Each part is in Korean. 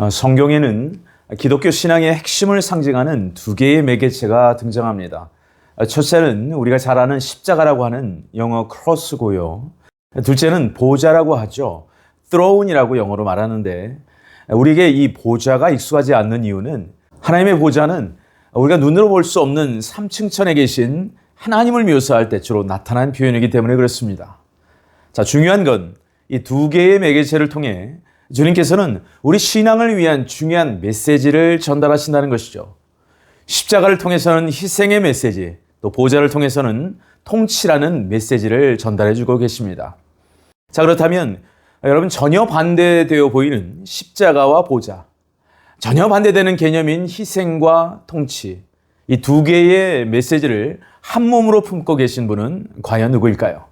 성경에는 기독교 신앙의 핵심을 상징하는 두 개의 매개체가 등장합니다. 첫째는 우리가 잘 아는 십자가라고 하는 영어 크로스고요. 둘째는 보좌라고 하죠. throne이라고 영어로 말하는데 우리에게 이 보좌가 익숙하지 않는 이유는 하나님의 보좌는 우리가 눈으로 볼 수 없는 3층천에 계신 하나님을 묘사할 때 주로 나타난 표현이기 때문에 그렇습니다. 자, 중요한 건 이 두 개의 매개체를 통해 주님께서는 우리 신앙을 위한 중요한 메시지를 전달하신다는 것이죠. 십자가를 통해서는 희생의 메시지, 또 보좌를 통해서는 통치라는 메시지를 전달해 주고 계십니다. 자, 그렇다면 여러분 전혀 반대되어 보이는 십자가와 보좌, 전혀 반대되는 개념인 희생과 통치, 이 두 개의 메시지를 한 몸으로 품고 계신 분은 과연 누구일까요?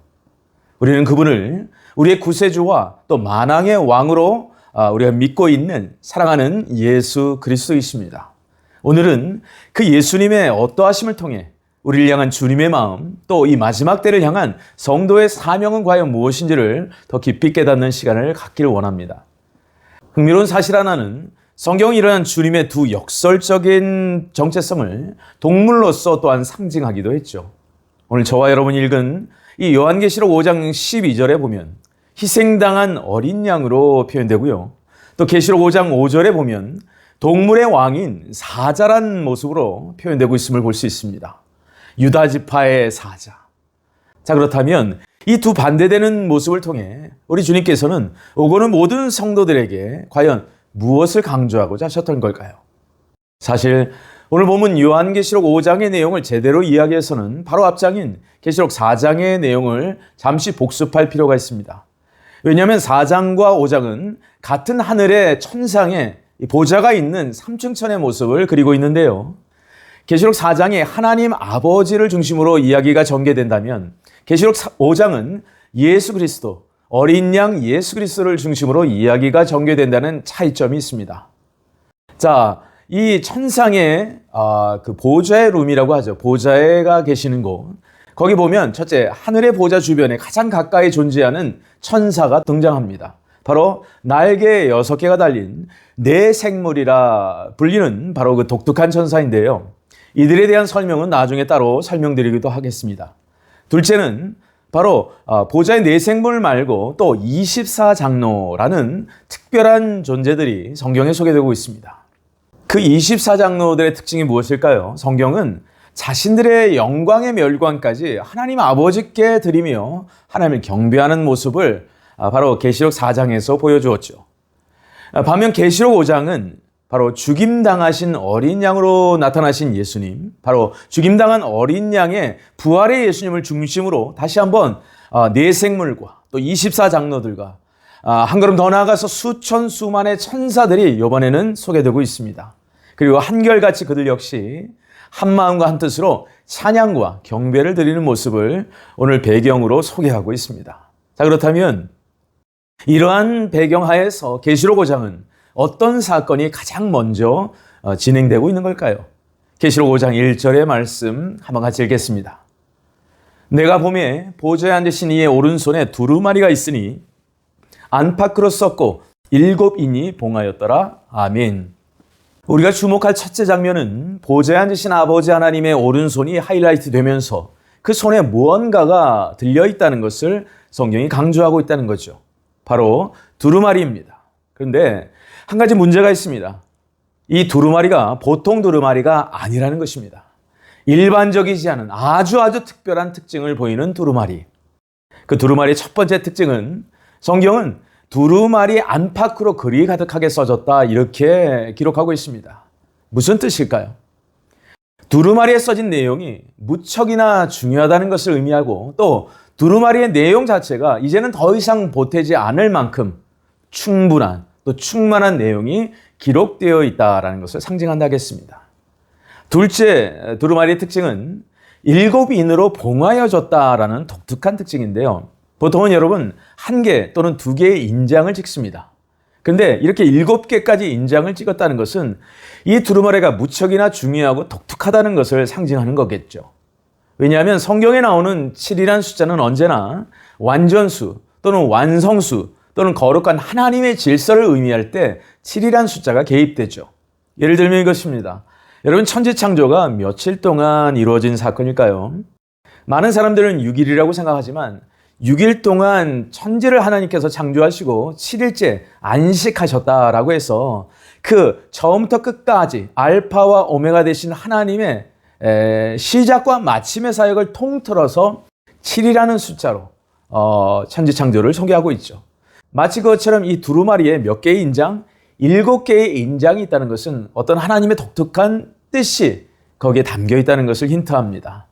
우리는 그분을 우리의 구세주와 또 만왕의 왕으로 우리가 믿고 있는 사랑하는 예수 그리스도이십니다. 오늘은 그 예수님의 어떠하심을 통해 우리를 향한 주님의 마음, 또 이 마지막 때를 향한 성도의 사명은 과연 무엇인지를 더 깊이 깨닫는 시간을 갖기를 원합니다. 흥미로운 사실 하나는 성경이 일어난 주님의 두 역설적인 정체성을 동물로서 또한 상징하기도 했죠. 오늘 저와 여러분이 읽은 이 요한계시록 5장 12절에 보면 희생당한 어린 양으로 표현되고요. 또 계시록 5장 5절에 보면 동물의 왕인 사자란 모습으로 표현되고 있음을 볼 수 있습니다. 유다 지파의 사자. 자, 그렇다면 이 두 반대되는 모습을 통해 우리 주님께서는 오고는 모든 성도들에게 과연 무엇을 강조하고자 하셨던 걸까요? 사실 오늘 본문 요한계시록 5장의 내용을 제대로 이야기해서는 바로 앞장인 계시록 4장의 내용을 잠시 복습할 필요가 있습니다. 왜냐하면 4장과 5장은 같은 하늘의 천상에 보좌가 있는 삼층천의 모습을 그리고 있는데요. 계시록 4장에 하나님 아버지를 중심으로 이야기가 전개된다면 계시록 5장은 예수 그리스도, 어린 양 예수 그리스도를 중심으로 이야기가 전개된다는 차이점이 있습니다. 자, 이 천상의 그 보좌의 룸이라고 하죠. 보좌가 계시는 곳. 거기 보면 첫째, 하늘의 보좌 주변에 가장 가까이 존재하는 천사가 등장합니다. 바로 날개 6개가 달린 네 생물이라 불리는 바로 그 독특한 천사인데요. 이들에 대한 설명은 나중에 따로 설명드리기도 하겠습니다. 둘째는 바로 보좌의 네 생물 말고 또 24장로라는 특별한 존재들이 성경에 소개되고 있습니다. 그 24장로들의 특징이 무엇일까요? 성경은 자신들의 영광의 멸관까지 하나님 아버지께 드리며 하나님을 경배하는 모습을 바로 계시록 4장에서 보여주었죠. 반면 계시록 5장은 바로 죽임당하신 어린 양으로 나타나신 예수님, 바로 죽임당한 어린 양의 부활의 예수님을 중심으로 다시 한번 네 생물과 또 24장로들과 한 걸음 더 나아가서 수천 수만의 천사들이 이번에는 소개되고 있습니다. 그리고 한결같이 그들 역시 한 마음과 한 뜻으로 찬양과 경배를 드리는 모습을 오늘 배경으로 소개하고 있습니다. 자, 그렇다면 이러한 배경 하에서 계시록 5장은 어떤 사건이 가장 먼저 진행되고 있는 걸까요? 계시록 5장 1절의 말씀 한번 같이 읽겠습니다. 내가 보매 보좌에 앉으신 이의 오른손에 두루마리가 있으니 안팎으로 썼고 7인이 봉하였더라. 아멘. 우리가 주목할 첫째 장면은 보좌에 앉으신 아버지 하나님의 오른손이 하이라이트 되면서 그 손에 무언가가 들려있다는 것을 성경이 강조하고 있다는 거죠. 바로 두루마리입니다. 그런데 한 가지 문제가 있습니다. 이 두루마리가 보통 두루마리가 아니라는 것입니다. 일반적이지 않은 아주 특별한 특징을 보이는 두루마리. 그 두루마리의 첫 번째 특징은 성경은 두루마리 안팎으로 글이 가득하게 써졌다 이렇게 기록하고 있습니다. 무슨 뜻일까요? 두루마리에 써진 내용이 무척이나 중요하다는 것을 의미하고 또 두루마리의 내용 자체가 이제는 더 이상 보태지 않을 만큼 충분한 또 충만한 내용이 기록되어 있다는 것을 상징한다겠습니다. 둘째, 두루마리의 특징은 7인으로 봉하여졌다라는 독특한 특징인데요. 보통은 여러분 1개 또는 2개의 인장을 찍습니다. 그런데 이렇게 7개까지 인장을 찍었다는 것은 이 두루마리가 무척이나 중요하고 독특하다는 것을 상징하는 거겠죠. 왜냐하면 성경에 나오는 7이라는 숫자는 언제나 완전수 또는 완성수 또는 거룩한 하나님의 질서를 의미할 때 7이라는 숫자가 개입되죠. 예를 들면 이것입니다. 여러분, 천지창조가 며칠 동안 이루어진 사건일까요? 많은 사람들은 6일이라고 생각하지만 6일 동안 천지를 하나님께서 창조하시고 7일째 안식하셨다라고 해서 그 처음부터 끝까지 알파와 오메가 되신 하나님의 시작과 마침의 사역을 통틀어서 7이라는 숫자로 천지 창조를 소개하고 있죠. 마치 그것처럼 이 두루마리에 몇 개의 인장? 7개의 인장이 있다는 것은 어떤 하나님의 독특한 뜻이 거기에 담겨 있다는 것을 힌트합니다.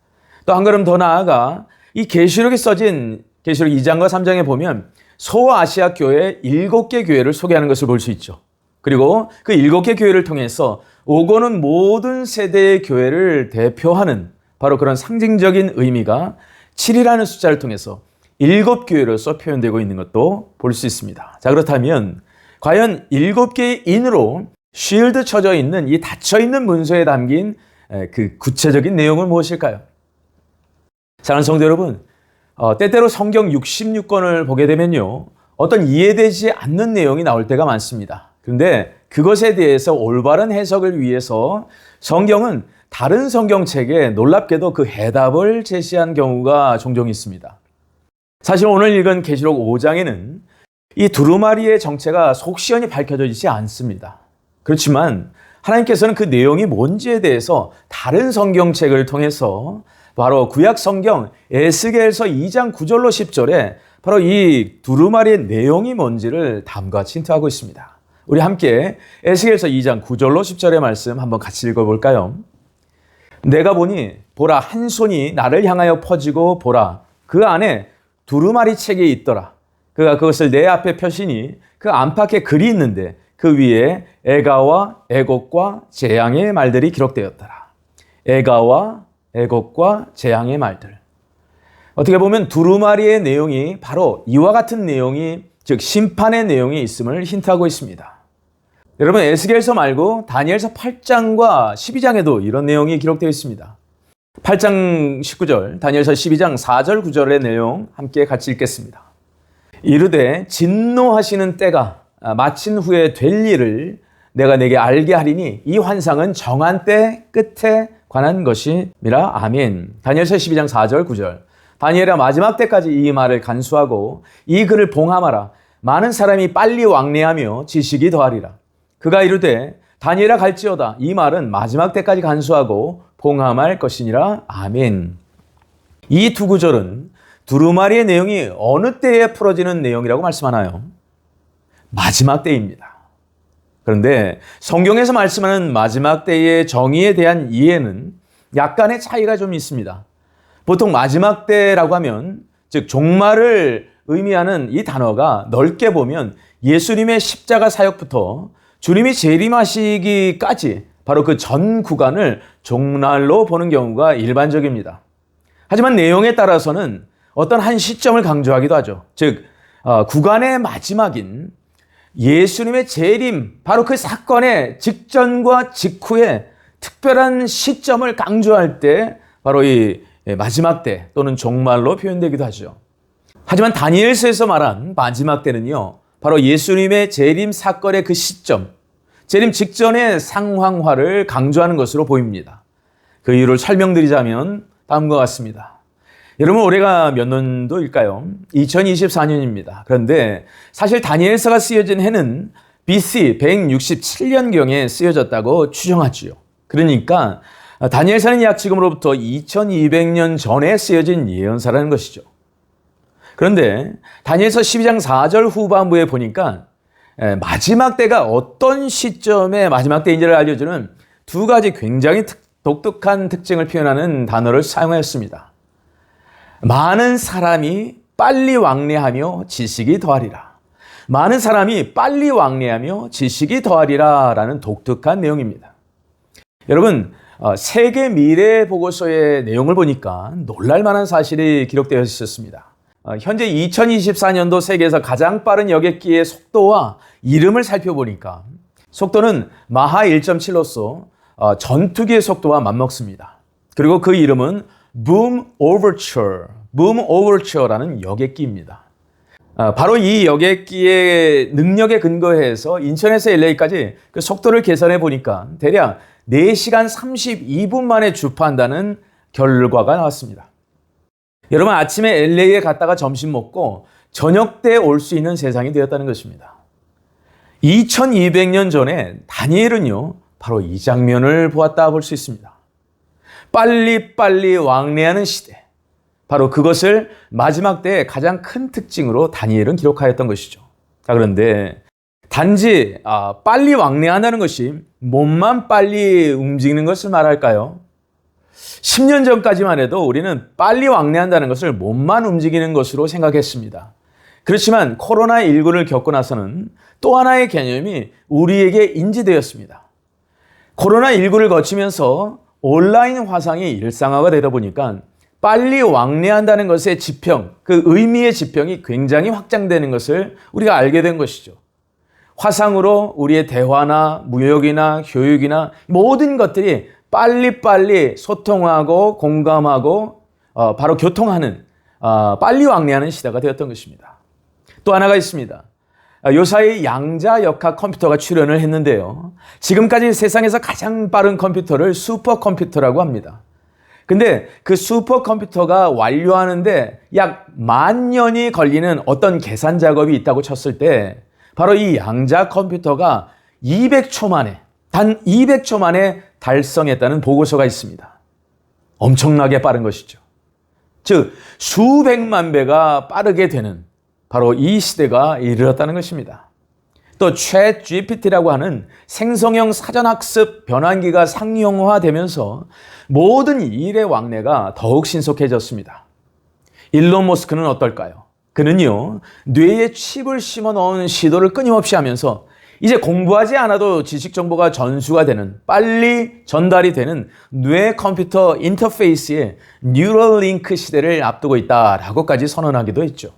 또 한 걸음 더 나아가 이 계시록에 써진 계시록 2장과 3장에 보면 소아시아 교회 7개 교회를 소개하는 것을 볼 수 있죠. 그리고 그 7개 교회를 통해서 오고 오는 모든 세대의 교회를 대표하는 바로 그런 상징적인 의미가 7이라는 숫자를 통해서 7교회로서 표현되고 있는 것도 볼 수 있습니다. 자, 그렇다면 과연 7개의 인으로 쉴드 쳐져 있는 이 닫혀있는 문서에 담긴 그 구체적인 내용은 무엇일까요? 사랑하는 성도 여러분, 때때로 성경 66권을 보게 되면요, 어떤 이해되지 않는 내용이 나올 때가 많습니다. 그런데 그것에 대해서 올바른 해석을 위해서 성경은 다른 성경책에 놀랍게도 그 해답을 제시한 경우가 종종 있습니다. 사실 오늘 읽은 계시록 5장에는 이 두루마리의 정체가 속시원히 밝혀져 있지 않습니다. 그렇지만 하나님께서는 그 내용이 뭔지에 대해서 다른 성경책을 통해서 바로 구약 성경 에스겔서 2장 9절로 10절에 바로 이 두루마리의 내용이 뭔지를 다음과 같이 힌트하고 있습니다. 우리 함께 에스겔서 2장 9절로 10절의 말씀 한번 같이 읽어볼까요? 내가 보니 보라, 한 손이 나를 향하여 퍼지고 보라, 그 안에 두루마리 책이 있더라. 그가 그것을 내 앞에 펴시니 그 안팎에 글이 있는데 그 위에 애가와 애곡과 재앙의 말들이 기록되었더라. 애가와 애곡과 재앙의 말들. 어떻게 보면 두루마리의 내용이 바로 이와 같은 내용이, 즉 심판의 내용이 있음을 힌트하고 있습니다. 여러분, 에스겔서 말고 다니엘서 8장과 12장에도 이런 내용이 기록되어 있습니다. 8장 19절, 다니엘서 12장 4절 9절의 내용 함께 같이 읽겠습니다. 이르되 진노하시는 때가 마친 후에 될 일을 내가 내게 알게 하리니 이 환상은 정한 때 끝에 관한 것이니라. 아멘. 다니엘서 12장 4절 9절. 다니엘아, 마지막 때까지 이 말을 간수하고 이 글을 봉함하라. 많은 사람이 빨리 왕래하며 지식이 더하리라. 그가 이르되 다니엘아 갈지어다. 이 말은 마지막 때까지 간수하고 봉함할 것이니라. 아멘. 이 두 구절은 두루마리의 내용이 어느 때에 풀어지는 내용이라고 말씀하나요? 마지막 때입니다. 그런데 성경에서 말씀하는 마지막 때의 정의에 대한 이해는 약간의 차이가 좀 있습니다. 보통 마지막 때라고 하면, 즉 종말을 의미하는 이 단어가 넓게 보면 예수님의 십자가 사역부터 주님이 재림하시기까지 바로 그 전 구간을 종말로 보는 경우가 일반적입니다. 하지만 내용에 따라서는 어떤 한 시점을 강조하기도 하죠. 즉 구간의 마지막인 예수님의 재림, 바로 그 사건의 직전과 직후에 특별한 시점을 강조할 때 바로 이 마지막 때 또는 종말로 표현되기도 하죠. 하지만 다니엘서에서 말한 마지막 때는요, 바로 예수님의 재림 사건의 그 시점, 재림 직전의 상황화를 강조하는 것으로 보입니다. 그 이유를 설명드리자면 다음과 같습니다. 여러분, 올해가 몇 년도일까요? 2024년입니다. 그런데 사실 다니엘서가 쓰여진 해는 BC 167년경에 쓰여졌다고 추정하지요. 그러니까 다니엘서는 약 지금으로부터 2200년 전에 쓰여진 예언서라는 것이죠. 그런데 다니엘서 12장 4절 후반부에 보니까 마지막 때가 어떤 시점의 마지막 때인지를 알려주는 두 가지 굉장히 독특한 특징을 표현하는 단어를 사용하였습니다. 많은 사람이 빨리 왕래하며 지식이 더하리라. 많은 사람이 빨리 왕래하며 지식이 더하리라 라는 독특한 내용입니다. 여러분, 세계 미래 보고서의 내용을 보니까 놀랄만한 사실이 기록되어 있었습니다. 현재 2024년도 세계에서 가장 빠른 여객기의 속도와 이름을 살펴보니까 속도는 마하 1.7로서 전투기의 속도와 맞먹습니다. 그리고 그 이름은 Boom Overture라는 여객기입니다. 바로 이 여객기의 능력에 근거해서 인천에서 LA까지 그 속도를 계산해 보니까 대략 4시간 32분 만에 주파한다는 결과가 나왔습니다. 여러분, 아침에 LA에 갔다가 점심 먹고 저녁 때 올 수 있는 세상이 되었다는 것입니다. 2200년 전에 다니엘은요, 바로 이 장면을 보았다 볼 수 있습니다. 빨리빨리 왕래하는 시대. 바로 그것을 마지막 때의 가장 큰 특징으로 다니엘은 기록하였던 것이죠. 자, 그런데 단지 빨리 왕래한다는 것이 몸만 빨리 움직이는 것을 말할까요? 10년 전까지만 해도 우리는 빨리 왕래한다는 것을 몸만 움직이는 것으로 생각했습니다. 그렇지만 코로나19를 겪고 나서는 또 하나의 개념이 우리에게 인지되었습니다. 코로나19를 거치면서 온라인 화상이 일상화가 되다 보니까 빨리 왕래한다는 것의 지평, 그 의미의 지평이 굉장히 확장되는 것을 우리가 알게 된 것이죠. 화상으로 우리의 대화나 무역이나 교육이나 모든 것들이 빨리빨리 소통하고 공감하고 바로 교통하는 빨리 왕래하는 시대가 되었던 것입니다. 또 하나가 있습니다. 요사이 양자역학 컴퓨터가 출현을 했는데요. 지금까지 세상에서 가장 빠른 컴퓨터를 슈퍼컴퓨터라고 합니다. 근데 그 슈퍼컴퓨터가 완료하는데 약 10,000년이 걸리는 어떤 계산 작업이 있다고 쳤을 때 바로 이 양자 컴퓨터가 200초 만에, 단 200초 만에 달성했다는 보고서가 있습니다. 엄청나게 빠른 것이죠. 즉, 수백만 배가 빠르게 되는 바로 이 시대가 이르렀다는 것입니다. 또 챗 GPT라고 하는 생성형 사전학습 변환기가 상용화되면서 모든 일의 왕래가 더욱 신속해졌습니다. 일론 머스크는 어떨까요? 그는요, 뇌에 칩을 심어 넣은 시도를 끊임없이 하면서 이제 공부하지 않아도 지식 정보가 전수가 되는, 빨리 전달이 되는 뇌 컴퓨터 인터페이스의 뉴럴링크 시대를 앞두고 있다라고까지 선언하기도 했죠.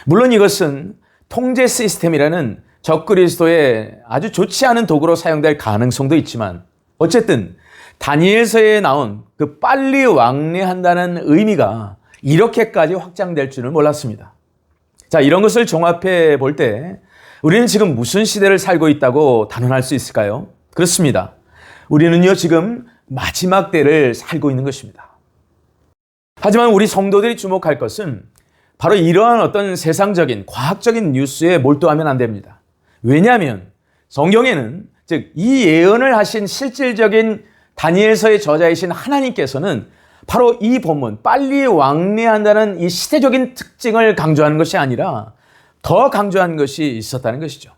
물론 이것은 통제 시스템이라는 적그리스도의 아주 좋지 않은 도구로 사용될 가능성도 있지만 어쨌든 다니엘서에 나온 그 빨리 왕래한다는 의미가 이렇게까지 확장될 줄은 몰랐습니다. 자, 이런 것을 종합해 볼 때 우리는 지금 무슨 시대를 살고 있다고 단언할 수 있을까요? 그렇습니다. 우리는요, 지금 마지막 때를 살고 있는 것입니다. 하지만 우리 성도들이 주목할 것은 바로 이러한 어떤 세상적인 과학적인 뉴스에 몰두하면 안 됩니다. 왜냐하면 성경에는, 즉 이 예언을 하신 실질적인 다니엘서의 저자이신 하나님께서는 바로 이 본문, 빨리 왕래한다는 이 시대적인 특징을 강조하는 것이 아니라 더 강조한 것이 있었다는 것이죠.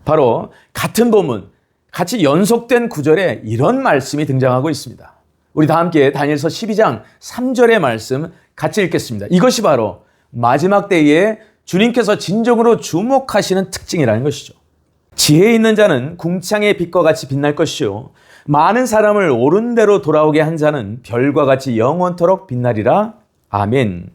바로 같은 본문, 같이 연속된 구절에 이런 말씀이 등장하고 있습니다. 우리 다 함께 다니엘서 12장 3절의 말씀 같이 읽겠습니다. 이것이 바로 마지막 때에 주님께서 진정으로 주목하시는 특징이라는 것이죠. 지혜 있는 자는 궁창의 빛과 같이 빛날 것이요, 많은 사람을 옳은 대로 돌아오게 한 자는 별과 같이 영원토록 빛나리라. 아멘.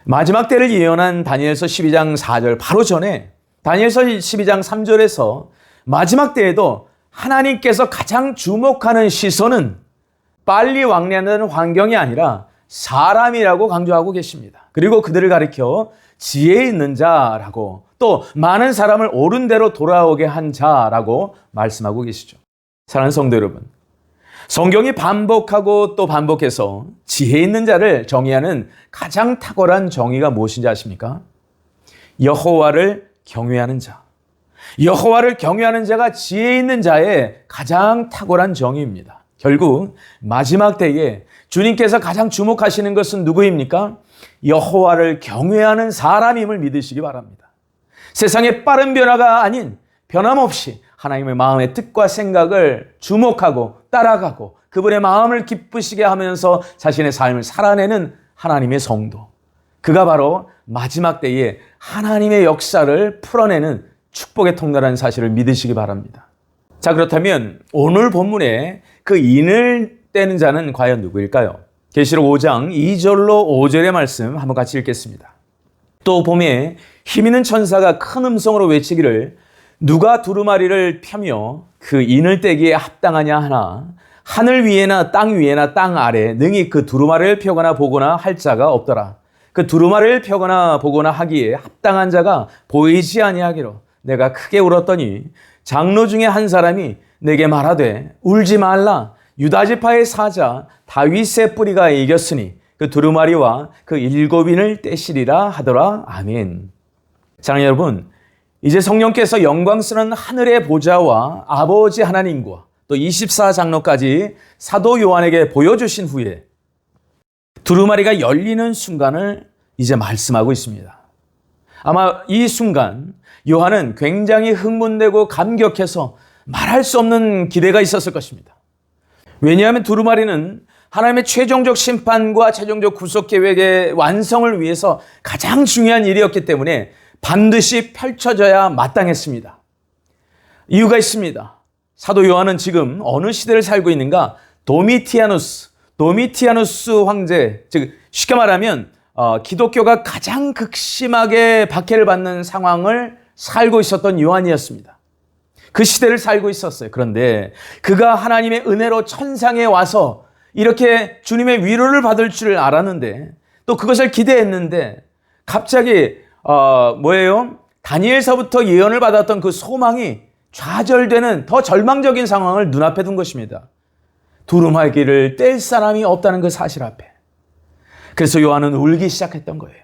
마지막 때를 예언한 다니엘서 12장 4절 바로 전에 다니엘서 12장 3절에서 마지막 때에도 하나님께서 가장 주목하는 시선은 빨리 왕래하는 환경이 아니라 사람이라고 강조하고 계십니다. 그리고 그들을 가리켜 지혜 있는 자라고, 또 많은 사람을 옳은 대로 돌아오게 한 자라고 말씀하고 계시죠. 사랑하는 성도 여러분, 성경이 반복하고 또 반복해서 지혜 있는 자를 정의하는 가장 탁월한 정의가 무엇인지 아십니까? 여호와를 경외하는 자. 여호와를 경외하는 자가 지혜 있는 자의 가장 탁월한 정의입니다. 결국 마지막 때에 주님께서 가장 주목하시는 것은 누구입니까? 여호와를 경외하는 사람임을 믿으시기 바랍니다. 세상의 빠른 변화가 아닌 변함없이 하나님의 마음의 뜻과 생각을 주목하고 따라가고 그분의 마음을 기쁘시게 하면서 자신의 삶을 살아내는 하나님의 성도. 그가 바로 마지막 때에 하나님의 역사를 풀어내는 축복의 통로라는 사실을 믿으시기 바랍니다. 자, 그렇다면 오늘 본문에 그 인을 떼는 자는 과연 누구일까요? 계시록 5장 2절로 5절의 말씀 한번 같이 읽겠습니다. 또 봄에 힘있는 천사가 큰 음성으로 외치기를 누가 두루마리를 펴며 그 인을 떼기에 합당하냐 하나 하늘 위에나 땅 위에나 땅 아래 능히 그 두루마리를 펴거나 보거나 할 자가 없더라. 그 두루마리를 펴거나 보거나 하기에 합당한 자가 보이지 아니하기로 내가 크게 울었더니 장로 중에 한 사람이 내게 말하되 울지 말라. 유다 지파의 사자 다윗의 뿌리가 이겼으니 그 두루마리와 그 7인을 떼시리라 하더라. 아멘. 사랑하는 여러분, 이제 성령께서 영광스러운 하늘의 보좌와 아버지 하나님과 또 24장로까지 사도 요한에게 보여주신 후에 두루마리가 열리는 순간을 이제 말씀하고 있습니다. 아마 이 순간 요한은 굉장히 흥분되고 감격해서 말할 수 없는 기대가 있었을 것입니다. 왜냐하면 두루마리는 하나님의 최종적 심판과 최종적 구속 계획의 완성을 위해서 가장 중요한 일이었기 때문에 반드시 펼쳐져야 마땅했습니다. 이유가 있습니다. 사도 요한은 지금 어느 시대를 살고 있는가? 도미티아누스 황제, 즉 쉽게 말하면 기독교가 가장 극심하게 박해를 받는 상황을 살고 있었던 요한이었습니다. 그 시대를 살고 있었어요. 그런데 그가 하나님의 은혜로 천상에 와서 이렇게 주님의 위로를 받을 줄 알았는데 또 그것을 기대했는데 갑자기 다니엘서부터 예언을 받았던 그 소망이 좌절되는 더 절망적인 상황을 눈앞에 둔 것입니다. 두루마리를 뗄 사람이 없다는 그 사실 앞에. 그래서 요한은 울기 시작했던 거예요.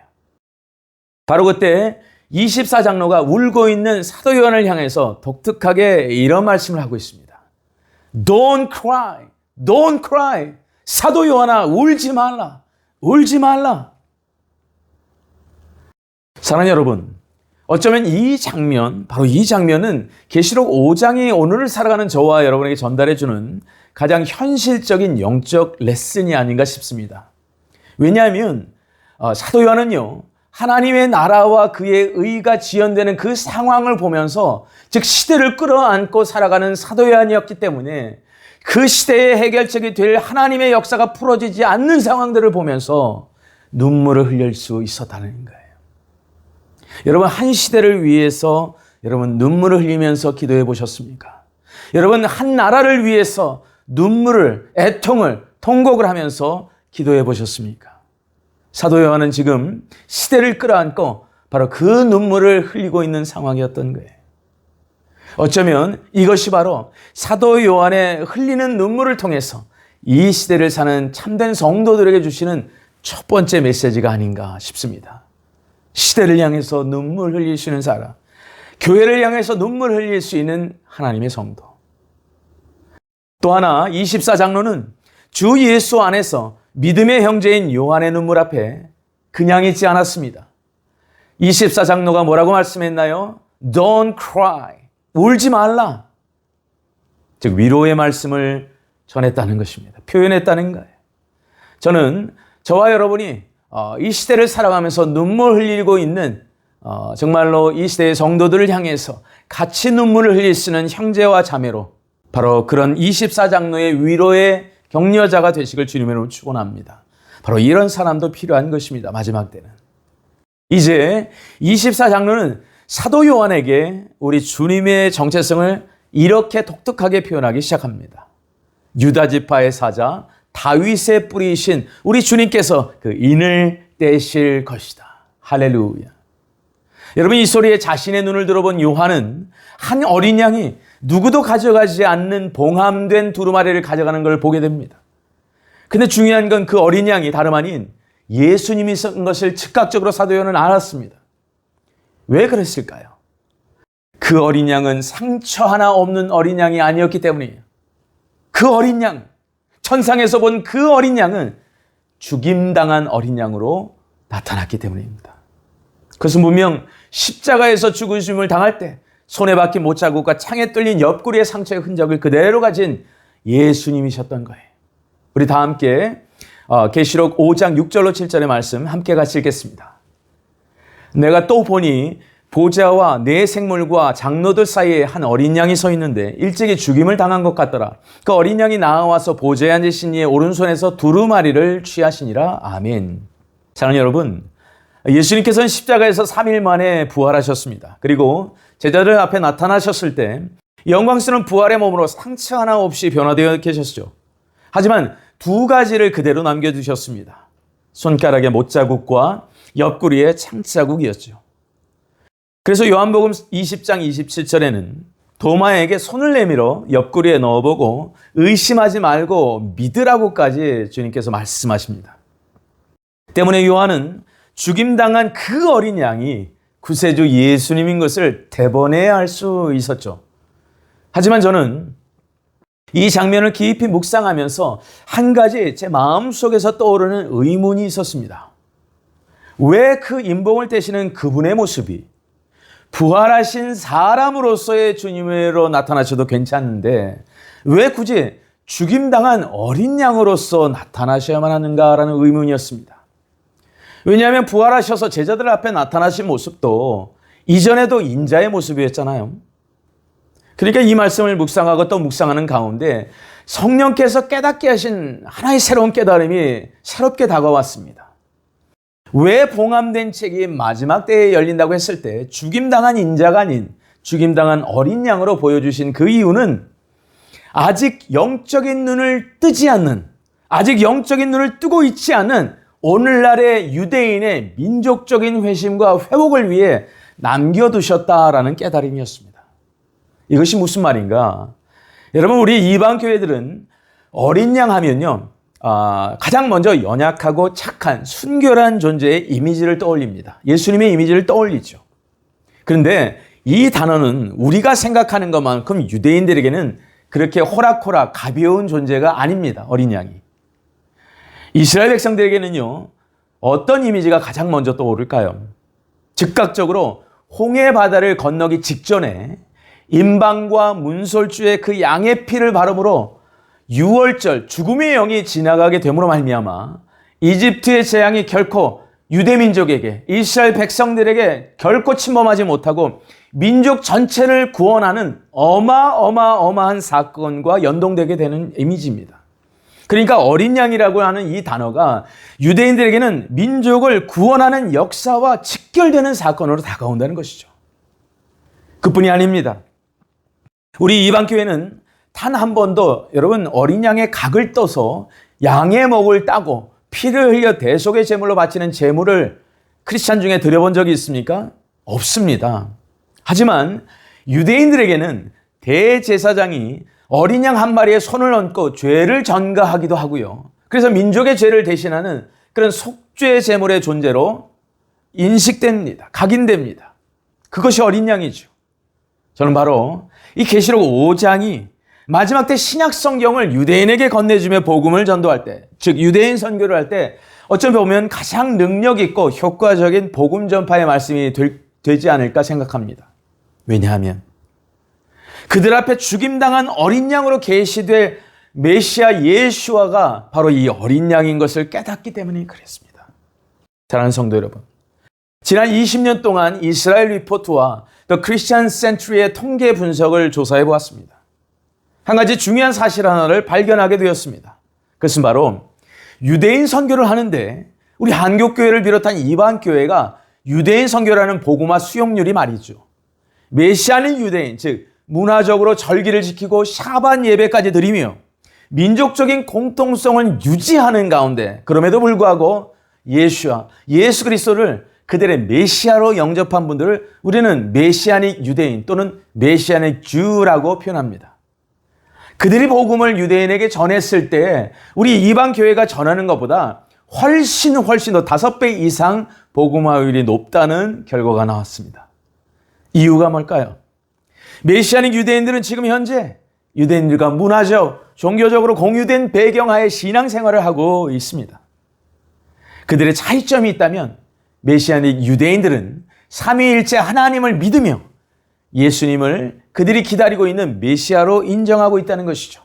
바로 그때 24장로가 울고 있는 사도 요한을 향해서 독특하게 이런 말씀을 하고 있습니다. Don't cry, don't cry. 사도 요한아, 울지 말라, 울지 말라. 사랑하는 여러분, 어쩌면 바로 이 장면은 계시록 5장이 오늘을 살아가는 저와 여러분에게 전달해주는 가장 현실적인 영적 레슨이 아닌가 싶습니다. 왜냐하면 사도 요한은요, 하나님의 나라와 그의 의가 지연되는 그 상황을 보면서 즉 시대를 끌어안고 살아가는 사도 요한이었기 때문에 그 시대의 해결책이 될 하나님의 역사가 풀어지지 않는 상황들을 보면서 눈물을 흘릴 수 있었다는 거예요. 여러분, 한 시대를 위해서 여러분 눈물을 흘리면서 기도해 보셨습니까? 여러분, 한 나라를 위해서 눈물을, 애통을, 통곡을 하면서 기도해 보셨습니까? 사도 요한은 지금 시대를 끌어안고 바로 그 눈물을 흘리고 있는 상황이었던 거예요. 어쩌면 이것이 바로 사도 요한의 흘리는 눈물을 통해서 이 시대를 사는 참된 성도들에게 주시는 첫 번째 메시지가 아닌가 싶습니다. 시대를 향해서 눈물 흘리시는 사람, 교회를 향해서 눈물 흘릴 수 있는 하나님의 성도. 또 하나 24장로는 주 예수 안에서 믿음의 형제인 요한의 눈물 앞에 그냥 있지 않았습니다. 24장로가 뭐라고 말씀했나요? Don't cry. 울지 말라. 즉 위로의 말씀을 전했다는 것입니다. 표현했다는 거예요. 저는 저와 여러분이 이 시대를 살아가면서 눈물 흘리고 있는 정말로 이 시대의 성도들을 향해서 같이 눈물을 흘릴 수 있는 형제와 자매로 바로 그런 24장로의 위로의 격려자가 되시길 주님으로 축원합니다. 바로 이런 사람도 필요한 것입니다. 마지막 때는. 이제 24장로는 사도 요한에게 우리 주님의 정체성을 이렇게 독특하게 표현하기 시작합니다. 유다 지파의 사자 다윗의 뿌리이신 우리 주님께서 그 인을 떼실 것이다. 할렐루야. 여러분, 이 소리에 자신의 눈을 들어본 요한은 한 어린 양이 누구도 가져가지 않는 봉함된 두루마리를 가져가는 걸 보게 됩니다. 근데 중요한 건 그 어린 양이 다름 아닌 예수님이 쓴 것을 즉각적으로 사도 요한은 알았습니다. 왜 그랬을까요? 그 어린 양은 상처 하나 없는 어린 양이 아니었기 때문이에요. 그 어린 양, 천상에서 본 그 어린 양은 죽임당한 어린 양으로 나타났기 때문입니다. 그것은 분명 십자가에서 죽으심을 당할 때 손에 박힌 못자국과 창에 뚫린 옆구리의 상처의 흔적을 그대로 가진 예수님이셨던 거예요. 우리 다 함께 계시록 5장 6절로 7절의 말씀 함께 같이 읽겠습니다. 내가 또 보니 보좌와 네 생물과 장로들 사이에 한 어린 양이 서 있는데 일찍이 죽임을 당한 것 같더라. 그 어린 양이 나와서 보좌에 앉으신 이의 오른손에서 두루마리를 취하시니라. 아멘. 사랑하는 여러분, 예수님께서는 십자가에서 3일 만에 부활하셨습니다. 그리고 제자들 앞에 나타나셨을 때 영광스러운 부활의 몸으로 상처 하나 없이 변화되어 계셨죠. 하지만 두 가지를 그대로 남겨두셨습니다. 손가락의 못자국과 옆구리에 창자국이었죠. 그래서 요한복음 20장 27절에는 도마에게 손을 내밀어 옆구리에 넣어보고 의심하지 말고 믿으라고까지 주님께서 말씀하십니다. 때문에 요한은 죽임당한 그 어린 양이 구세주 예수님인 것을 대번에 알 수 있었죠. 하지만 저는 이 장면을 깊이 묵상하면서 한 가지 제 마음속에서 떠오르는 의문이 있었습니다. 왜 그 임봉을 떼시는 그분의 모습이 부활하신 사람으로서의 주님으로 나타나셔도 괜찮은데 왜 굳이 죽임당한 어린 양으로서 나타나셔야만 하는가라는 의문이었습니다. 왜냐하면 부활하셔서 제자들 앞에 나타나신 모습도 이전에도 인자의 모습이었잖아요. 그러니까 이 말씀을 묵상하고 또 묵상하는 가운데 성령께서 깨닫게 하신 하나의 새로운 깨달음이 새롭게 다가왔습니다. 왜 봉함된 책이 마지막 때에 열린다고 했을 때 죽임당한 인자가 아닌 죽임당한 어린 양으로 보여주신 그 이유는 아직 영적인 눈을 뜨지 않는, 아직 영적인 눈을 뜨고 있지 않은 오늘날의 유대인의 민족적인 회심과 회복을 위해 남겨두셨다라는 깨달음이었습니다. 이것이 무슨 말인가? 여러분, 우리 이방 교회들은 어린 양 하면요, 가장 먼저 연약하고 착한 순결한 존재의 이미지를 떠올립니다. 예수님의 이미지를 떠올리죠. 그런데 이 단어는 우리가 생각하는 것만큼 유대인들에게는 그렇게 호락호락 가벼운 존재가 아닙니다. 어린 양이. 이스라엘 백성들에게는요, 어떤 이미지가 가장 먼저 떠오를까요? 즉각적으로 홍해 바다를 건너기 직전에 임방과 문설주의 그 양의 피를 바름으로 6월절 죽음의 영이 지나가게 됨으로 말미암아 이집트의 재앙이 결코 유대민족에게, 이스라엘 백성들에게 결코 침범하지 못하고 민족 전체를 구원하는 어마어마한 사건과 연동되게 되는 이미지입니다. 그러니까 어린 양이라고 하는 이 단어가 유대인들에게는 민족을 구원하는 역사와 직결되는 사건으로 다가온다는 것이죠. 그뿐이 아닙니다. 우리 이방교회는 단 한 번도 여러분 어린 양의 각을 떠서 양의 목을 따고 피를 흘려 대속의 제물로 바치는 제물을 크리스찬 중에 드려본 적이 있습니까? 없습니다. 하지만 유대인들에게는 대제사장이 어린 양 한 마리에 손을 얹고 죄를 전가하기도 하고요. 그래서 민족의 죄를 대신하는 그런 속죄 제물의 존재로 인식됩니다. 각인됩니다. 그것이 어린 양이죠. 저는 바로 이 계시록 5장이 마지막 때 신약 성경을 유대인에게 건네주며 복음을 전도할 때, 즉 유대인 선교를 할 때 어쩌면 보면 가장 능력 있고 효과적인 복음 전파의 말씀이 되지 않을까 생각합니다. 왜냐하면 그들 앞에 죽임당한 어린 양으로 계시될 메시아 예수아가 바로 이 어린 양인 것을 깨닫기 때문에 그랬습니다. 사랑하는 성도 여러분, 지난 20년 동안 이스라엘 리포트와 더 크리스천 센츄리의 통계 분석을 조사해 보았습니다. 한 가지 중요한 사실 하나를 발견하게 되었습니다. 그것은 바로 유대인 선교를 하는데 우리 한국교회를 비롯한 이방 교회가 유대인 선교라는 복음화 수용률이 말이죠. 메시아는 유대인, 즉 문화적으로 절기를 지키고 샤반 예배까지 드리며 민족적인 공통성을 유지하는 가운데 그럼에도 불구하고 예수 그리스도를 그들의 메시아로 영접한 분들을 우리는 메시아닉 유대인 또는 메시아닉 주라고 표현합니다. 그들이 복음을 유대인에게 전했을 때 우리 이방 교회가 전하는 것보다 훨씬 더 5배 이상 복음화율이 높다는 결과가 나왔습니다. 이유가 뭘까요? 메시아닉 유대인들은 지금 현재 유대인들과 문화적, 종교적으로 공유된 배경하에 신앙생활을 하고 있습니다. 그들의 차이점이 있다면 메시아닉 유대인들은 삼위일체 하나님을 믿으며 예수님을 그들이 기다리고 있는 메시아로 인정하고 있다는 것이죠.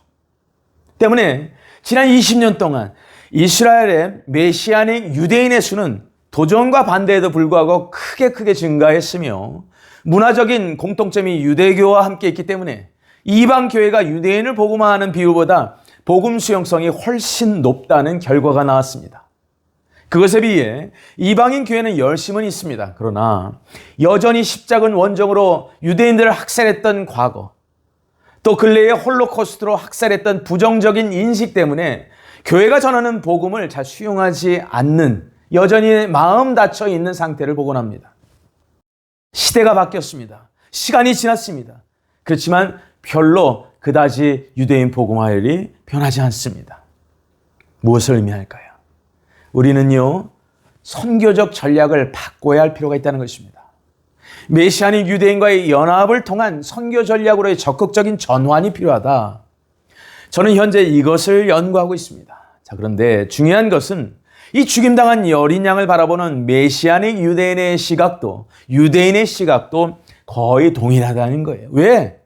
때문에 지난 20년 동안 이스라엘의 메시아닉 유대인의 수는 도전과 반대에도 불구하고 크게 증가했으며 문화적인 공통점이 유대교와 함께 있기 때문에 이방 교회가 유대인을 복음화하는 비율보다 복음 수용성이 훨씬 높다는 결과가 나왔습니다. 그것에 비해 이방인 교회는 열심은 있습니다. 그러나 여전히 십자군 원정으로 유대인들을 학살했던 과거, 또 근래에 홀로코스트로 학살했던 부정적인 인식 때문에 교회가 전하는 복음을 잘 수용하지 않는 여전히 마음 닫혀 있는 상태를 보곤 합니다. 시대가 바뀌었습니다. 시간이 지났습니다. 그렇지만 별로 그다지 유대인 복음화율이 변하지 않습니다. 무엇을 의미할까요? 우리는요, 선교적 전략을 바꿔야 할 필요가 있다는 것입니다. 메시아닉 유대인과의 연합을 통한 선교 전략으로의 적극적인 전환이 필요하다. 저는 현재 이것을 연구하고 있습니다. 자, 그런데 중요한 것은 이 죽임당한 어린 양을 바라보는 메시아닉 유대인의 시각도 거의 동일하다는 거예요. 왜?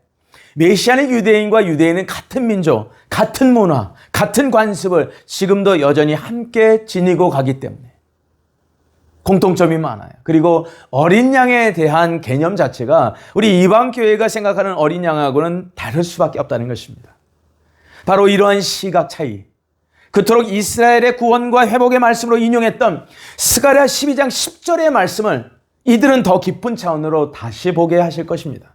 메시아닉 유대인과 유대인은 같은 민족, 같은 문화, 같은 관습을 지금도 여전히 함께 지니고 가기 때문에 공통점이 많아요. 그리고 어린 양에 대한 개념 자체가 우리 이방교회가 생각하는 어린 양하고는 다를 수밖에 없다는 것입니다. 바로 이러한 시각 차이, 그토록 이스라엘의 구원과 회복의 말씀으로 인용했던 스가랴 12장 10절의 말씀을 이들은 더 깊은 차원으로 다시 보게 하실 것입니다.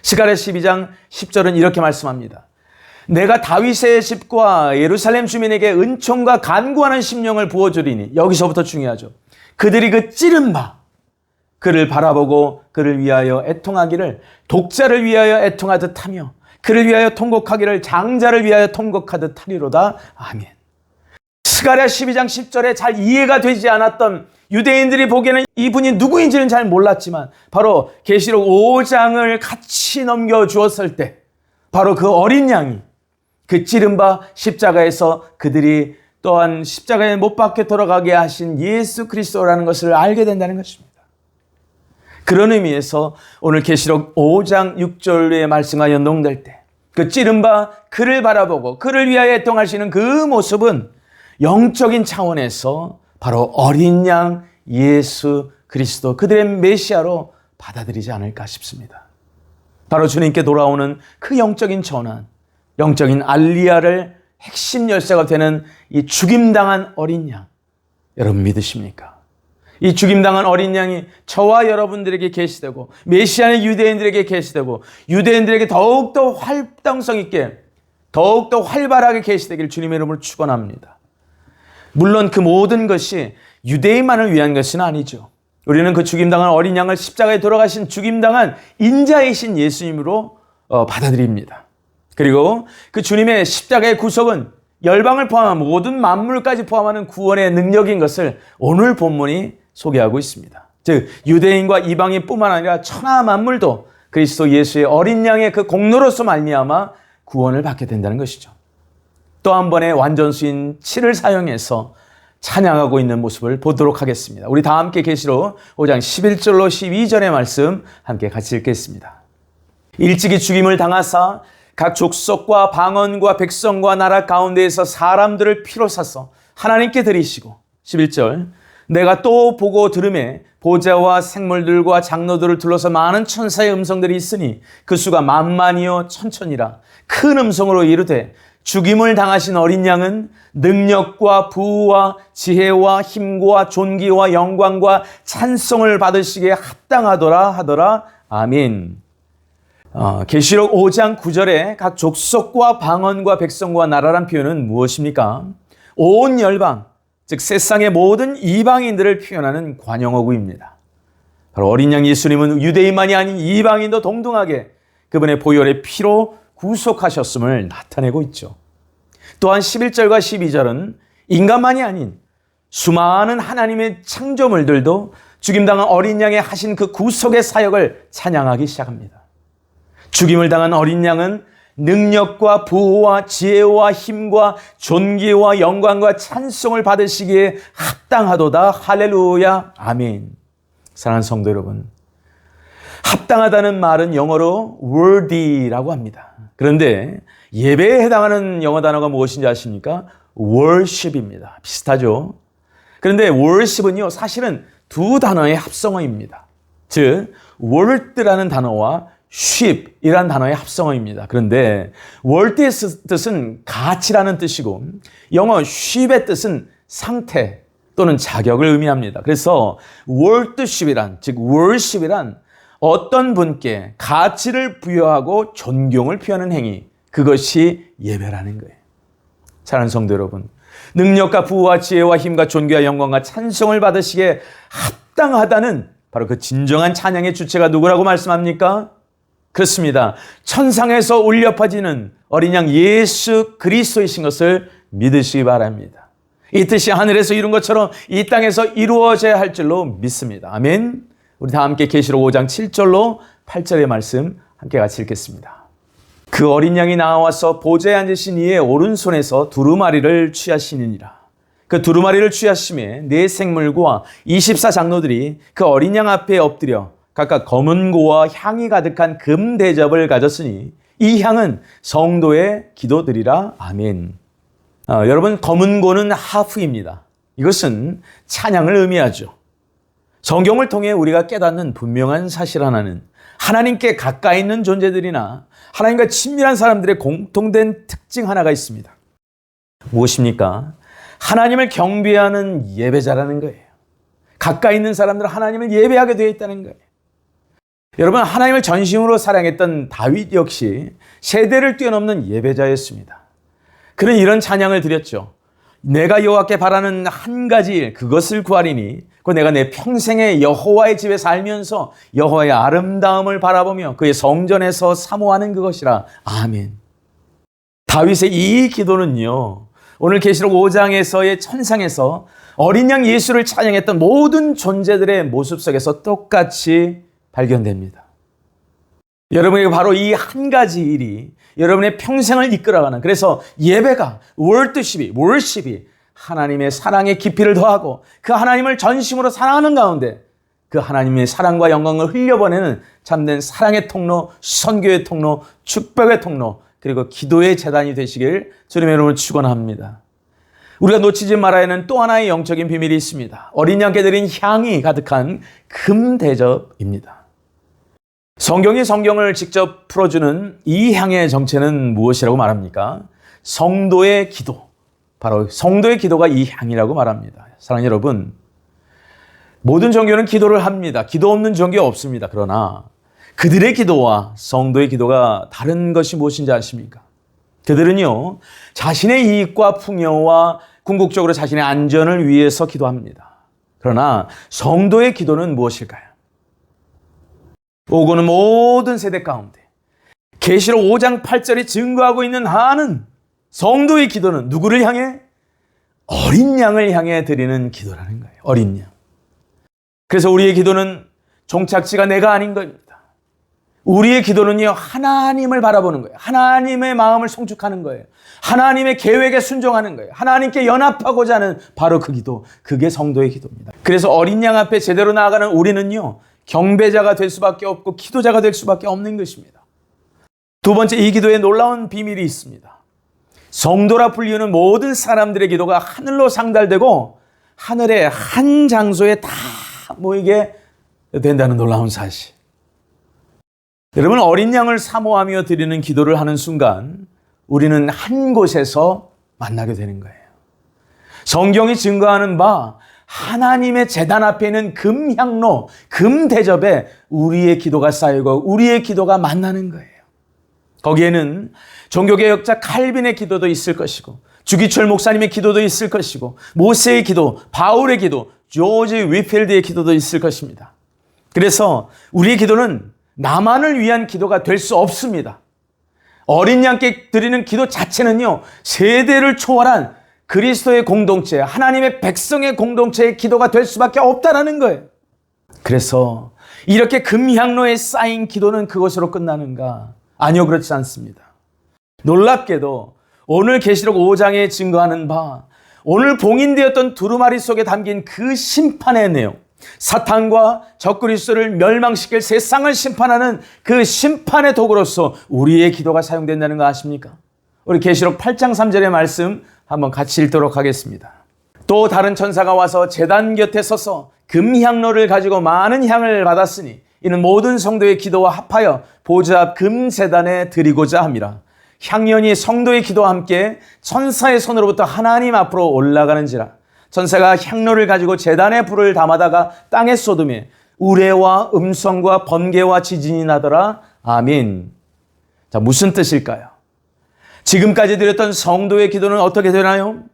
스가랴 12장 10절은 이렇게 말씀합니다. 내가 다윗의 집과 예루살렘 주민에게 은총과 간구하는 심령을 부어주리니, 여기서부터 중요하죠. 그들이 그 찌른 바, 그를 바라보고 그를 위하여 애통하기를 독자를 위하여 애통하듯 하며 그를 위하여 통곡하기를 장자를 위하여 통곡하듯 하리로다. 아멘. 스가랴 12장 10절에 잘 이해가 되지 않았던 유대인들이 보기에는 이분이 누구인지는 잘 몰랐지만 바로 계시록 5장을 같이 넘겨주었을 때 바로 그 어린 양이 그 찌른 바 십자가에서 그들이 또한 십자가에 못 박혀 돌아가게 하신 예수 그리스도라는 것을 알게 된다는 것입니다. 그런 의미에서 오늘 계시록 5장 6절의 말씀과 연동될 때 그 찌른 바 그를 바라보고 그를 위하여 애통하시는 그 모습은 영적인 차원에서 바로 어린 양 예수 그리스도, 그들의 메시아로 받아들이지 않을까 싶습니다. 바로 주님께 돌아오는 그 영적인 전환, 영적인 알리야를 핵심 열쇠가 되는 이 죽임당한 어린 양, 여러분 믿으십니까? 이 죽임당한 어린 양이 저와 여러분들에게 계시되고 메시아의 유대인들에게 계시되고 유대인들에게 더욱더 활동성 있게 더욱더 활발하게 계시되기를 주님의 이름으로 축원합니다. 물론 그 모든 것이 유대인만을 위한 것은 아니죠. 우리는 그 죽임당한 어린 양을 십자가에 돌아가신 죽임당한 인자이신 예수님으로 받아들입니다. 그리고 그 주님의 십자가의 구속은 열방을 포함한 모든 만물까지 포함하는 구원의 능력인 것을 오늘 본문이 소개하고 있습니다. 즉 유대인과 이방인뿐만 아니라 천하 만물도 그리스도 예수의 어린 양의 그 공로로서 말미암아 구원을 받게 된다는 것이죠. 또 한 번의 완전수인 7을 사용해서 찬양하고 있는 모습을 보도록 하겠습니다. 우리 다 함께 계시록 5장 11절로 12절의 말씀 함께 같이 읽겠습니다. 일찍이 죽임을 당하사 각 족속과 방언과 백성과 나라 가운데에서 사람들을 피로 사서 하나님께 드리시고 11절 내가 또 보고 들음에 보좌와 생물들과 장로들을 둘러서 많은 천사의 음성들이 있으니 그 수가 만만이요 천천이라 큰 음성으로 이르되 죽임을 당하신 어린 양은 능력과 부와 지혜와 힘과 존귀와 영광과 찬송을 받으시기에 합당하더라 하더라. 아멘. 계시록 5장 9절에 각 족속과 방언과 백성과 나라란 표현은 무엇입니까? 온 열방, 즉 세상의 모든 이방인들을 표현하는 관용어구입니다. 바로 어린 양 예수님은 유대인만이 아닌 이방인도 동등하게 그분의 보혈의 피로 구속하셨음을 나타내고 있죠. 또한 11절과 12절은 인간만이 아닌 수많은 하나님의 창조물들도 죽임당한 어린 양의 하신 그 구속의 사역을 찬양하기 시작합니다. 죽임을 당한 어린 양은 능력과 부와 지혜와 힘과 존귀와 영광과 찬송을 받으시기에 합당하도다. 할렐루야. 아멘. 사랑하는 성도 여러분, 합당하다는 말은 영어로 worthy라고 합니다. 그런데 예배에 해당하는 영어 단어가 무엇인지 아십니까? worship입니다. 비슷하죠? 그런데 worship은요, 사실은 두 단어의 합성어입니다. 즉, worth라는 단어와 ship이라는 단어의 합성어입니다. 그런데 worth의 뜻은 가치라는 뜻이고 영어 ship의 뜻은 상태 또는 자격을 의미합니다. 그래서 worthship이란, 즉 worship이란 어떤 분께 가치를 부여하고 존경을 표하는 행위, 그것이 예배라는 거예요. 사랑하는 성도 여러분, 능력과 부와 지혜와 힘과 존귀와 영광과 찬송을 받으시기에 합당하다는 바로 그 진정한 찬양의 주체가 누구라고 말씀합니까? 그렇습니다. 천상에서 울려 퍼지는 어린 양 예수 그리스도이신 것을 믿으시기 바랍니다. 이 뜻이 하늘에서 이룬 것처럼 이 땅에서 이루어져야 할 줄로 믿습니다. 아멘. 우리 다 함께 계시록 5장 7절로 8절의 말씀 함께 같이 읽겠습니다. 그 어린 양이 나와서 보좌에 앉으신 이의 오른손에서 두루마리를 취하시느니라. 그 두루마리를 취하심에 네 생물과 24장로들이 그 어린 양 앞에 엎드려 각각 검은 고와 향이 가득한 금 대접을 가졌으니 이 향은 성도의 기도들이라. 아멘. 여러분, 검은 고는 하프입니다. 이것은 찬양을 의미하죠. 성경을 통해 우리가 깨닫는 분명한 사실 하나는 하나님께 가까이 있는 존재들이나 하나님과 친밀한 사람들의 공통된 특징 하나가 있습니다. 무엇입니까? 하나님을 경배하는 예배자라는 거예요. 가까이 있는 사람들은 하나님을 예배하게 되어 있다는 거예요. 여러분, 하나님을 전심으로 사랑했던 다윗 역시 세대를 뛰어넘는 예배자였습니다. 그는 이런 찬양을 드렸죠. 내가 여호와께 바라는 한 가지 일, 그것을 구하리니 그 내가 내 평생에 여호와의 집에 살면서 여호와의 아름다움을 바라보며 그의 성전에서 사모하는 그것이라. 아멘. 다윗의 이 기도는요, 오늘 계시록 5장에서의 천상에서 어린 양 예수를 찬양했던 모든 존재들의 모습 속에서 똑같이 발견됩니다. 여러분에게 바로 이 한 가지 일이 여러분의 평생을 이끌어가는, 그래서 예배가, 월십이 하나님의 사랑의 깊이를 더하고 그 하나님을 전심으로 사랑하는 가운데 그 하나님의 사랑과 영광을 흘려보내는 참된 사랑의 통로, 선교의 통로, 축복의 통로, 그리고 기도의 재단이 되시길 주님의 이름으로 축원합니다. 우리가 놓치지 말아야 하는 또 하나의 영적인 비밀이 있습니다. 어린 양께 드린 향이 가득한 금 대접입니다. 성경이 성경을 직접 풀어주는 이 향의 정체는 무엇이라고 말합니까? 성도의 기도. 바로 성도의 기도가 이 향이라고 말합니다. 사랑하는 여러분, 모든 종교는 기도를 합니다. 기도 없는 종교 없습니다. 그러나 그들의 기도와 성도의 기도가 다른 것이 무엇인지 아십니까? 그들은요, 자신의 이익과 풍요와 궁극적으로 자신의 안전을 위해서 기도합니다. 그러나 성도의 기도는 무엇일까요? 오고는 모든 세대 가운데 계시록 5장 8절이 증거하고 있는 한은 성도의 기도는 누구를 향해? 어린 양을 향해 드리는 기도라는 거예요. 어린 양. 그래서 우리의 기도는 종착지가 내가 아닌 겁니다. 우리의 기도는요, 하나님을 바라보는 거예요. 하나님의 마음을 송축하는 거예요. 하나님의 계획에 순종하는 거예요. 하나님께 연합하고자 하는 바로 그 기도, 그게 성도의 기도입니다. 그래서 어린 양 앞에 제대로 나아가는 우리는요, 경배자가 될 수밖에 없고 기도자가 될 수밖에 없는 것입니다. 두 번째, 이 기도에 놀라운 비밀이 있습니다. 성도라 불리는 모든 사람들의 기도가 하늘로 상달되고 하늘의 한 장소에 다 모이게 된다는 놀라운 사실. 여러분, 어린 양을 사모하며 드리는 기도를 하는 순간 우리는 한 곳에서 만나게 되는 거예요. 성경이 증거하는 바 하나님의 제단 앞에 있는 금향로, 금대접에 우리의 기도가 쌓이고 우리의 기도가 만나는 거예요. 거기에는 종교개혁자 칼빈의 기도도 있을 것이고 주기철 목사님의 기도도 있을 것이고 모세의 기도, 바울의 기도, 조지 위필드의 기도도 있을 것입니다. 그래서 우리의 기도는 나만을 위한 기도가 될 수 없습니다. 어린 양께 드리는 기도 자체는요, 세대를 초월한 그리스도의 공동체, 하나님의 백성의 공동체의 기도가 될 수밖에 없다라는 거예요. 그래서 이렇게 금향로에 쌓인 기도는 그것으로 끝나는가? 아니요, 그렇지 않습니다. 놀랍게도 오늘 계시록 5장에 증거하는 바, 오늘 봉인되었던 두루마리 속에 담긴 그 심판의 내용, 사탄과 적그리스도를 멸망시킬 세상을 심판하는 그 심판의 도구로서 우리의 기도가 사용된다는 거 아십니까? 우리 계시록 8장 3절의 말씀 한번 같이 읽도록 하겠습니다. 또 다른 천사가 와서 제단 곁에 서서 금향로를 가지고 많은 향을 받았으니 이는 모든 성도의 기도와 합하여 보좌 앞 금제단에 드리고자 함이라. 향연이 성도의 기도와 함께 천사의 손으로부터 하나님 앞으로 올라가는지라. 천사가 향로를 가지고 제단에 불을 담아다가 땅에 쏟음에 우레와 음성과 번개와 지진이 나더라. 아멘. 자, 무슨 뜻일까요? 지금까지 드렸던 성도의 기도는 어떻게 되나요?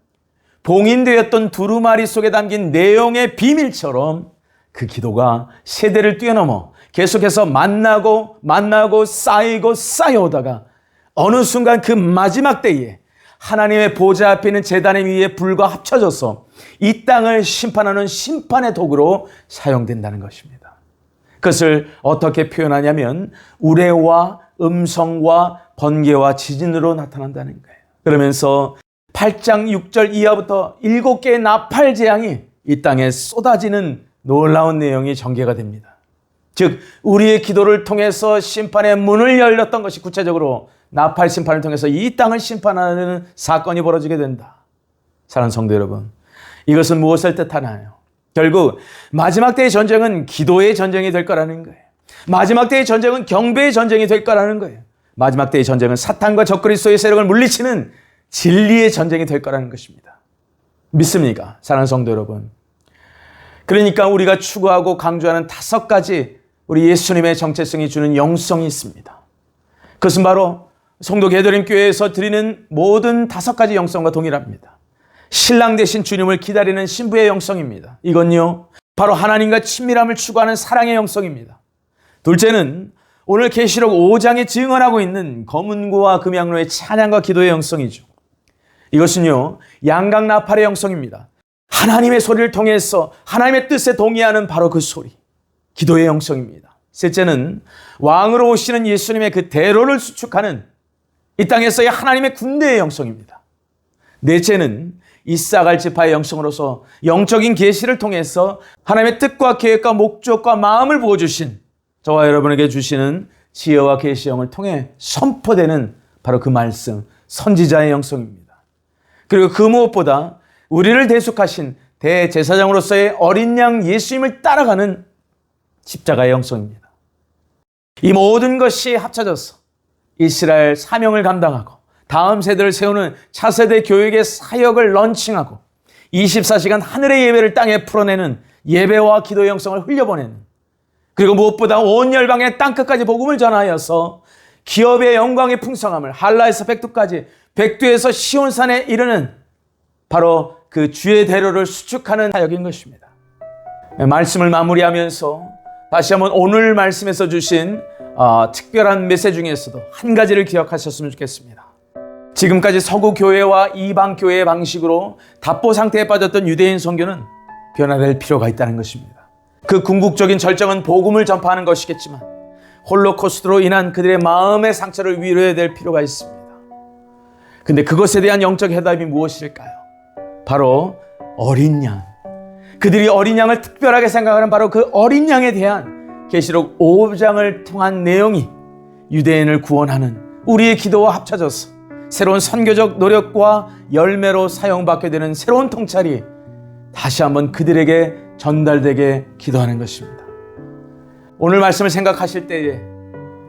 봉인되었던 두루마리 속에 담긴 내용의 비밀처럼 그 기도가 세대를 뛰어넘어 계속해서 만나고 쌓이고 쌓여오다가 어느 순간 그 마지막 때에 하나님의 보좌 앞에 있는 제단 위에 불과 합쳐져서 이 땅을 심판하는 심판의 도구로 사용된다는 것입니다. 그것을 어떻게 표현하냐면 우레와 음성과 번개와 지진으로 나타난다는 거예요. 그러면서 8장 6절 이하부터 7개의 나팔 재앙이 이 땅에 쏟아지는 놀라운 내용이 전개가 됩니다. 즉 우리의 기도를 통해서 심판의 문을 열렸던 것이 구체적으로 나팔 심판을 통해서 이 땅을 심판하는 사건이 벌어지게 된다. 사랑하는 성도 여러분, 이것은 무엇을 뜻하나요? 결국 마지막 때의 전쟁은 기도의 전쟁이 될 거라는 거예요. 마지막 때의 전쟁은 경배의 전쟁이 될 거라는 거예요. 마지막 때의 전쟁은 사탄과 적그리스도의 세력을 물리치는 진리의 전쟁이 될 거라는 것입니다. 믿습니까? 사랑하는 성도 여러분. 그러니까 우리가 추구하고 강조하는 5가지 우리 예수님의 정체성이 주는 영성이 있습니다. 그것은 바로 성도 게더링 교회에서 드리는 모든 5가지 영성과 동일합니다. 신랑 되신 주님을 기다리는 신부의 영성입니다. 이건요, 바로 하나님과 친밀함을 추구하는 사랑의 영성입니다. 둘째는 오늘 계시록 5장에 증언하고 있는 검은고와 금양로의 찬양과 기도의 영성이죠. 이것은요, 양각 나팔의 영성입니다. 하나님의 소리를 통해서 하나님의 뜻에 동의하는 바로 그 소리, 기도의 영성입니다. 셋째는 왕으로 오시는 예수님의 그 대로를 수축하는 이 땅에서의 하나님의 군대의 영성입니다. 넷째는 이사갈 지파의 영성으로서 영적인 계시를 통해서 하나님의 뜻과 계획과 목적과 마음을 보여주신 저와 여러분에게 주시는 지혜와 계시형을 통해 선포되는 바로 그 말씀, 선지자의 영성입니다. 그리고 그 무엇보다 우리를 대속하신 대제사장으로서의 어린 양 예수님을 따라가는 십자가의 영성입니다. 이 모든 것이 합쳐져서 이스라엘 사명을 감당하고 다음 세대를 세우는 차세대 교육의 사역을 런칭하고 24시간 하늘의 예배를 땅에 풀어내는 예배와 기도의 영성을 흘려보내는, 그리고 무엇보다 온 열방의 땅끝까지 복음을 전하여서 기업의 영광의 풍성함을 할라에서 백두까지, 백두에서 시온산에 이르는 바로 그 주의 대로를 수축하는 사역인 것입니다. 말씀을 마무리하면서 다시 한번 오늘 말씀에서 주신 특별한 메시지 중에서도 한 가지를 기억하셨으면 좋겠습니다. 지금까지 서구 교회와 이방 교회의 방식으로 답보 상태에 빠졌던 유대인 선교는 변화될 필요가 있다는 것입니다. 그 궁극적인 절정은 복음을 전파하는 것이겠지만 홀로코스트로 인한 그들의 마음의 상처를 위로해야 될 필요가 있습니다. 근데 그것에 대한 영적 해답이 무엇일까요? 바로 어린 양. 그들이 어린 양을 특별하게 생각하는 바로 그 어린 양에 대한 계시록 5장을 통한 내용이 유대인을 구원하는 우리의 기도와 합쳐져서 새로운 선교적 노력과 열매로 사용받게 되는 새로운 통찰이 다시 한번 그들에게 전달되게 기도하는 것입니다. 오늘 말씀을 생각하실 때에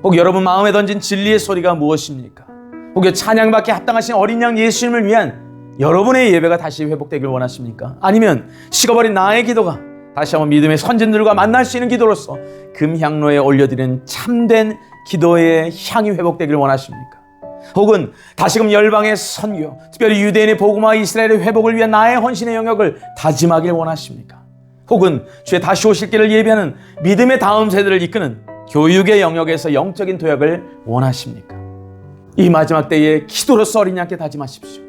혹 여러분 마음에 던진 진리의 소리가 무엇입니까? 혹 찬양받기 합당하신 어린 양 예수님을 위한 여러분의 예배가 다시 회복되길 원하십니까? 아니면 식어버린 나의 기도가 다시 한번 믿음의 선진들과 만날 수 있는 기도로서 금향로에 올려드리는 참된 기도의 향이 회복되길 원하십니까? 혹은 다시금 열방의 선교, 특별히 유대인의 복음화 이스라엘의 회복을 위한 나의 헌신의 영역을 다짐하길 원하십니까? 혹은 주의 다시 오실 길을 예비하는 믿음의 다음 세대를 이끄는 교육의 영역에서 영적인 도약을 원하십니까? 이 마지막 때에 기도로서 어린 양께 다짐하십시오.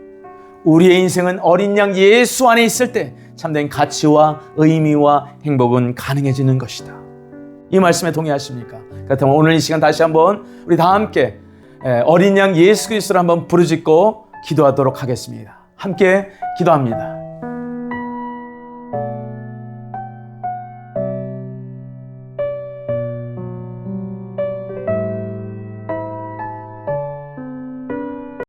우리의 인생은 어린 양 예수 안에 있을 때 참된 가치와 의미와 행복은 가능해지는 것이다. 이 말씀에 동의하십니까? 그렇다면 오늘 이 시간 다시 한번 우리 다 함께 어린 양 예수 그리스도를 한번 부르짖고 기도하도록 하겠습니다. 함께 기도합니다.